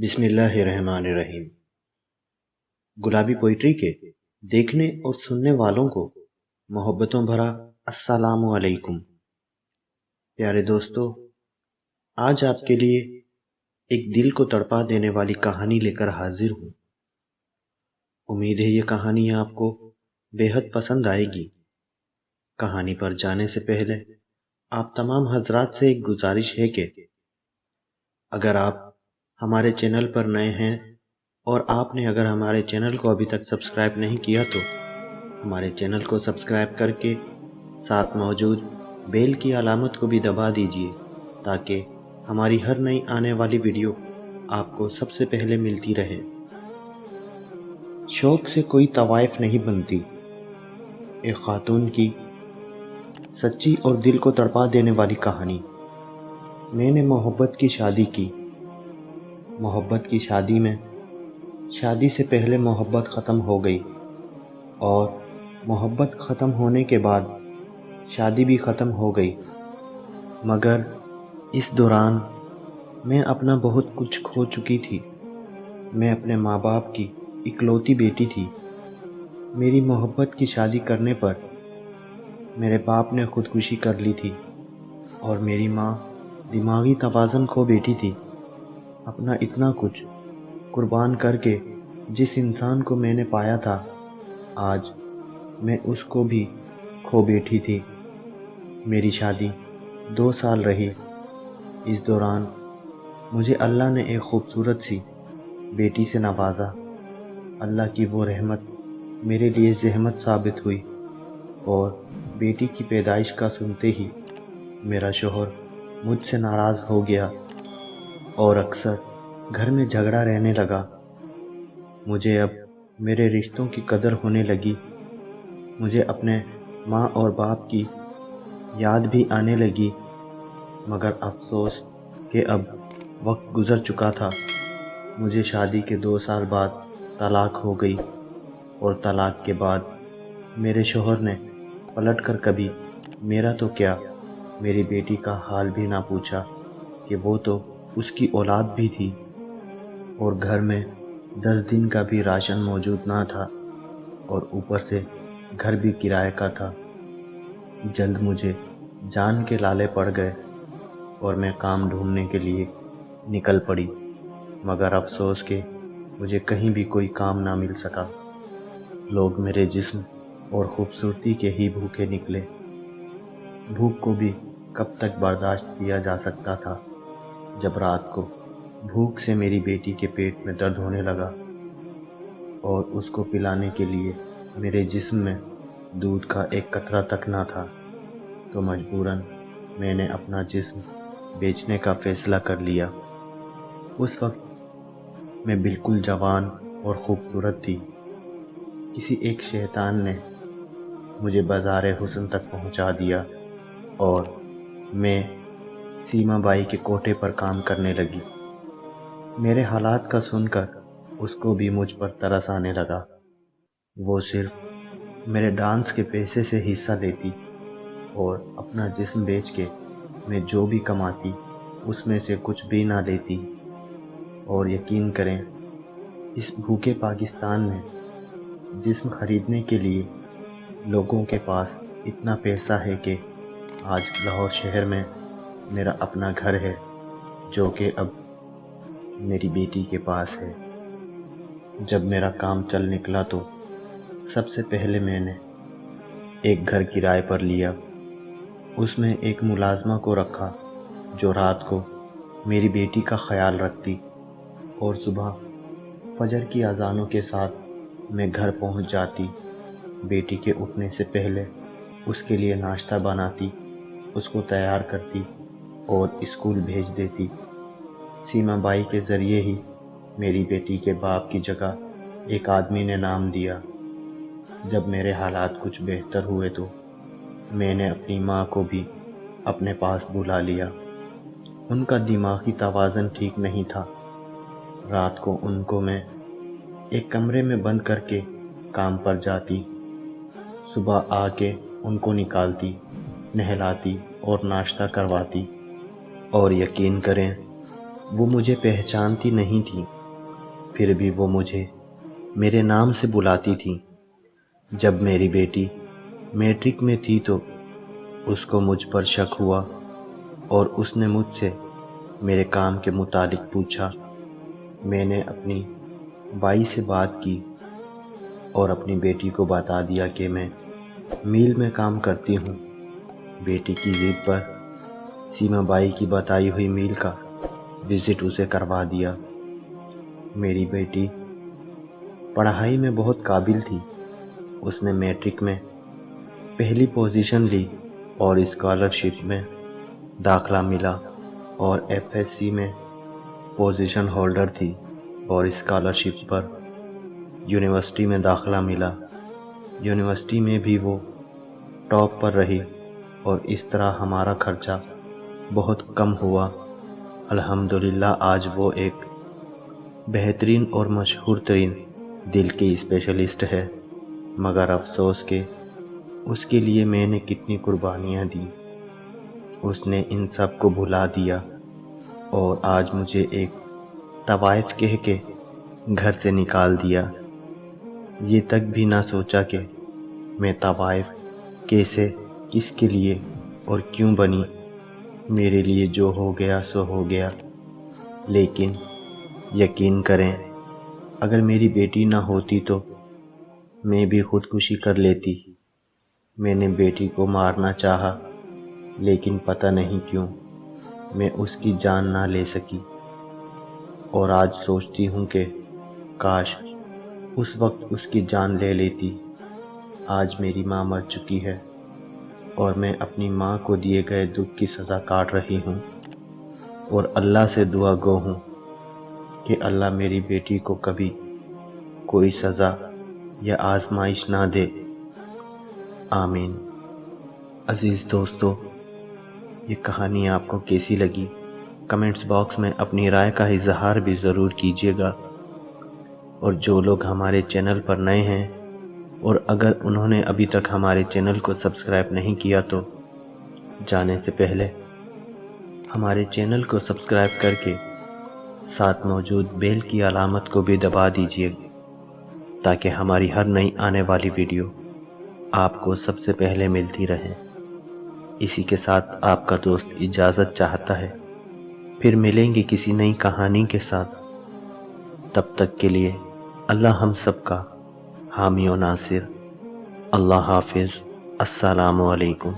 بسم اللہ الرحمن الرحیم۔ گلابی پوئٹری کے دیکھنے اور سننے والوں کو محبتوں بھرا السلام علیکم۔ پیارے دوستو، آج آپ کے لیے ایک دل کو تڑپا دینے والی کہانی لے کر حاضر ہوں۔ امید ہے یہ کہانی آپ کو بے حد پسند آئے گی۔ کہانی پر جانے سے پہلے آپ تمام حضرات سے ایک گزارش ہے کہ اگر آپ ہمارے چینل پر نئے ہیں اور آپ نے اگر ہمارے چینل کو ابھی تک سبسکرائب نہیں کیا تو ہمارے چینل کو سبسکرائب کر کے ساتھ موجود بیل کی علامت کو بھی دبا دیجیے تاکہ ہماری ہر نئی آنے والی ویڈیو آپ کو سب سے پہلے ملتی رہے۔ شوق سے کوئی طوائف نہیں بنتی، ایک خاتون کی سچی اور دل کو تڑپا دینے والی کہانی۔ میں نے محبت کی شادی کی۔ محبت کی شادی میں شادی سے پہلے محبت ختم ہو گئی اور محبت ختم ہونے کے بعد شادی بھی ختم ہو گئی، مگر اس دوران میں اپنا بہت کچھ کھو چکی تھی۔ میں اپنے ماں باپ کی اکلوتی بیٹی تھی۔ میری محبت کی شادی کرنے پر میرے باپ نے خودکشی کر لی تھی اور میری ماں دماغی توازن کھو بیٹھی تھی۔ اپنا اتنا کچھ قربان کر کے جس انسان کو میں نے پایا تھا، آج میں اس کو بھی کھو بیٹھی تھی۔ میری شادی 2 سال رہی۔ اس دوران مجھے اللہ نے ایک خوبصورت سی بیٹی سے نوازا۔ اللہ کی وہ رحمت میرے لیے زحمت ثابت ہوئی اور بیٹی کی پیدائش کا سنتے ہی میرا شوہر مجھ سے ناراض ہو گیا اور اکثر گھر میں جھگڑا رہنے لگا۔ مجھے اب میرے رشتوں کی قدر ہونے لگی۔ مجھے اپنے ماں اور باپ کی یاد بھی آنے لگی، مگر افسوس کہ اب وقت گزر چکا تھا۔ مجھے شادی کے 2 سال بعد طلاق ہو گئی اور طلاق کے بعد میرے شوہر نے پلٹ کر کبھی میرا تو کیا میری بیٹی کا حال بھی نہ پوچھا کہ وہ تو اس کی اولاد بھی تھی اور گھر میں 10 دن کا بھی راشن موجود نہ تھا اور اوپر سے گھر بھی کرائے کا تھا۔ جلد مجھے جان کے لالے پڑ گئے اور میں کام ڈھونڈنے کے لیے نکل پڑی، مگر افسوس کہ مجھے کہیں بھی کوئی کام نہ مل سکا۔ لوگ میرے جسم اور خوبصورتی کے ہی بھوکے نکلے۔ بھوک کو بھی کب تک برداشت کیا جا سکتا تھا جب رات کو بھوک سے میری بیٹی کے پیٹ میں درد ہونے لگا اور اس کو پلانے کے لیے میرے جسم میں دودھ کا ایک قطرہ تک نہ تھا، تو مجبوراً میں نے اپنا جسم بیچنے کا فیصلہ کر لیا۔ اس وقت میں بالکل جوان اور خوبصورت تھی۔ کسی ایک شیطان نے مجھے بازار حسن تک پہنچا دیا اور میں سیما بائی کے کوٹھے پر کام کرنے لگی۔ میرے حالات کا سن کر اس کو بھی مجھ پر ترس آنے لگا۔ وہ صرف میرے ڈانس کے پیسے سے حصہ لیتی اور اپنا جسم بیچ کے میں جو بھی کماتی اس میں سے کچھ بھی نہ دیتی۔ اور یقین کریں، اس بھوکے پاکستان میں جسم خریدنے کے لیے لوگوں کے پاس اتنا پیسہ ہے کہ آج لاہور شہر میں میرا اپنا گھر ہے جو کہ اب میری بیٹی کے پاس ہے۔ جب میرا کام چل نکلا تو سب سے پہلے میں نے ایک گھر کرائے پر لیا۔ اس میں ایک ملازمہ کو رکھا جو رات کو میری بیٹی کا خیال رکھتی اور صبح فجر کی اذانوں کے ساتھ میں گھر پہنچ جاتی۔ بیٹی کے اٹھنے سے پہلے اس کے لیے ناشتہ بناتی، اس کو تیار کرتی اور اسکول بھیج دیتی۔ سیما بائی کے ذریعے ہی میری بیٹی کے باپ کی جگہ ایک آدمی نے نام دیا۔ جب میرے حالات کچھ بہتر ہوئے تو میں نے اپنی ماں کو بھی اپنے پاس بلا لیا۔ ان کا دماغی توازن ٹھیک نہیں تھا۔ رات کو ان کو میں ایک کمرے میں بند کر کے کام پر جاتی، صبح آ کے ان کو نکالتی، نہلاتی اور ناشتہ کرواتی، اور یقین کریں وہ مجھے پہچانتی نہیں تھی۔ پھر بھی وہ مجھے میرے نام سے بلاتی تھی۔ جب میری بیٹی میٹرک میں تھی تو اس کو مجھ پر شک ہوا اور اس نے مجھ سے میرے کام کے متعلق پوچھا۔ میں نے اپنی بائی سے بات کی اور اپنی بیٹی کو بتا دیا کہ میں میل میں کام کرتی ہوں۔ بیٹی کی ضد پر سیما بائی کی بتائی ہوئی میل کا وزٹ اسے کروا دیا۔ میری بیٹی پڑھائی میں بہت قابل تھی۔ اس نے میٹرک میں پہلی پوزیشن لی اور اسکالرشپ میں داخلہ ملا، اور ایف ایس سی میں پوزیشن ہولڈر تھی اور اسکالرشپ پر یونیورسٹی میں داخلہ ملا۔ یونیورسٹی میں بھی وہ ٹاپ پر رہی اور اس طرح ہمارا خرچہ بہت کم ہوا۔ الحمدللہ آج وہ ایک بہترین اور مشہور ترین دل کی اسپیشلسٹ ہے، مگر افسوس کہ اس کے لیے میں نے کتنی قربانیاں دی۔ اس نے ان سب کو بھلا دیا اور آج مجھے ایک طوائف کہہ کے گھر سے نکال دیا۔ یہ تک بھی نہ سوچا کہ میں طوائف کیسے، کس کے لیے اور کیوں بنی۔ میرے لیے جو ہو گیا سو ہو گیا، لیکن یقین کریں اگر میری بیٹی نہ ہوتی تو میں بھی خودکشی کر لیتی۔ میں نے بیٹی کو مارنا چاہا، لیکن پتہ نہیں کیوں میں اس کی جان نہ لے سکی، اور آج سوچتی ہوں کہ کاش اس وقت اس کی جان لے لیتی۔ آج میری ماں مر چکی ہے اور میں اپنی ماں کو دیے گئے دکھ کی سزا کاٹ رہی ہوں، اور اللہ سے دعا گو ہوں کہ اللہ میری بیٹی کو کبھی کوئی سزا یا آزمائش نہ دے، آمین۔ عزیز دوستو، یہ کہانی آپ کو کیسی لگی؟ کمنٹس باکس میں اپنی رائے کا اظہار بھی ضرور کیجیے گا، اور جو لوگ ہمارے چینل پر نئے ہیں اور اگر انہوں نے ابھی تک ہمارے چینل کو سبسکرائب نہیں کیا تو جانے سے پہلے ہمارے چینل کو سبسکرائب کر کے ساتھ موجود بیل کی علامت کو بھی دبا دیجیے، تاکہ ہماری ہر نئی آنے والی ویڈیو آپ کو سب سے پہلے ملتی رہے۔ اسی کے ساتھ آپ کا دوست اجازت چاہتا ہے، پھر ملیں گے کسی نئی کہانی کے ساتھ۔ تب تک کے لیے اللہ ہم سب کا حامی و ناصر۔ اللہ حافظ۔ السلام علیکم۔